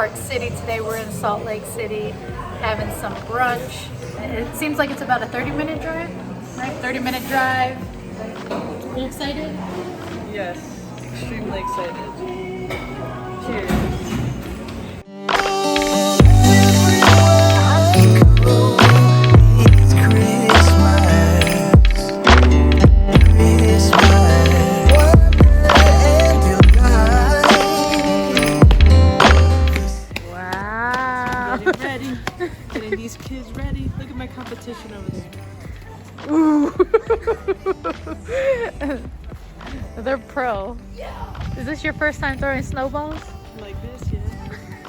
Park City today. We're in Salt Lake City having some brunch. It seems like it's about a 30-minute drive, right? 30-minute drive. Are you excited? Yes, extremely excited. Cheers. Ready. Getting these kids ready. Look at my competition over there. Ooh. They're pro. Is this your first time throwing snowballs? Like this, yeah.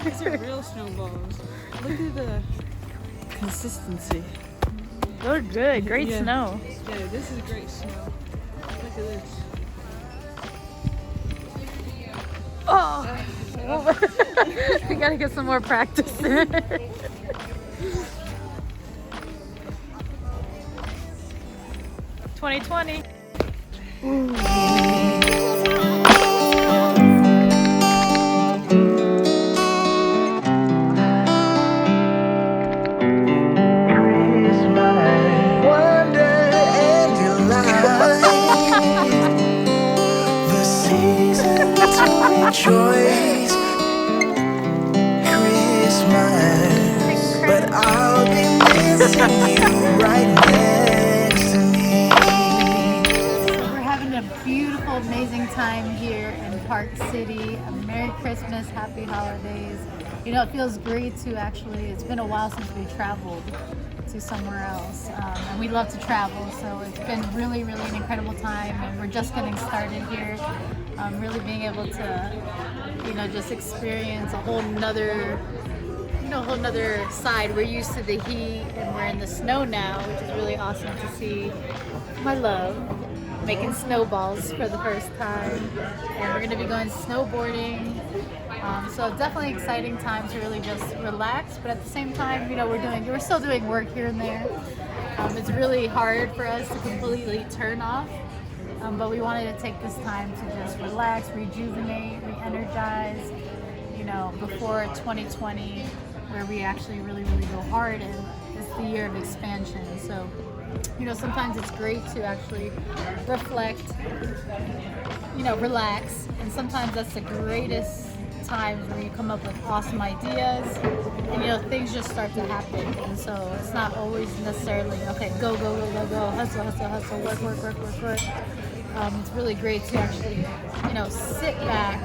These are real snowballs. Look at the consistency. They're good. Great Yeah. snow. Yeah, this is great snow. Look at this. Oh. We gotta get some more practice in. 2020. Ooh. Choice Christmas, but I'll be missing you right next to me. We're having a beautiful, amazing time here in Park City. A Merry Christmas, Happy Holidays. You know, it feels great to actually, it's been a while since we traveled to somewhere else, and we love to travel, so it's been really an incredible time, and we're just getting started here. Really being able to, you know, just experience a whole nother side. We're used to the heat and we're in the snow now, which is really awesome to see my love making snowballs for the first time, and we're going to be going snowboarding. So definitely exciting time to really just relax, but at the same time, you know, we're still doing work here and there. It's really hard for us to completely turn off, but we wanted to take this time to just relax, rejuvenate, re-energize, you know, before 2020, where we actually really go hard, and it's the year of expansion. So, you know, sometimes it's great to actually reflect, you know, relax, and sometimes that's the greatest times where you come up with awesome ideas, and you know, things just start to happen. And so it's not always necessarily okay, go, hustle, work. It's really great to actually, you know, sit back,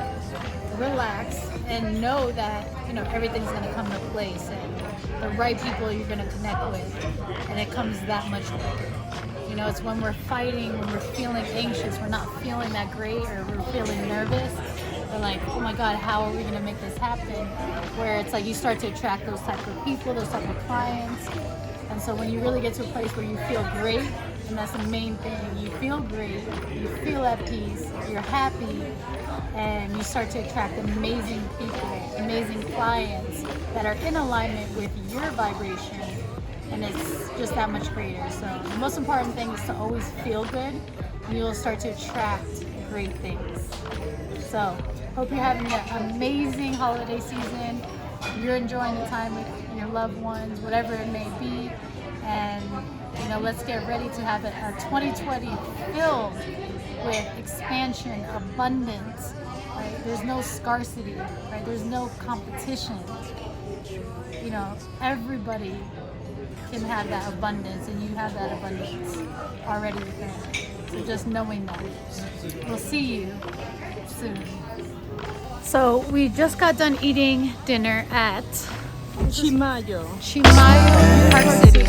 relax, and know that, you know, everything's going to come into place, and the right people you're going to connect with, and it comes that much quicker. You know, it's when we're fighting, when we're feeling anxious, we're not feeling that great, or we're feeling nervous, we're like, oh my God, how are we going to make this happen? Where it's like you start to attract those type of people, those type of clients. And so when you really get to a place where you feel great, and that's the main thing, you feel great, you feel at peace, you're happy, and you start to attract amazing people, amazing clients that are in alignment with your vibration, and it's just that much greater. So the most important thing is to always feel good, and you'll start to attract great things. So hope you're having an amazing holiday season. You're enjoying the time with your loved ones, whatever it may be, and you know, let's get ready to have a 2020 filled with expansion, abundance. Right? There's no scarcity, right? There's no competition. You know, everybody can have that abundance, and you have that abundance already within. So just knowing that. We'll see you soon. So we just got done eating dinner at Chimayo. Park City.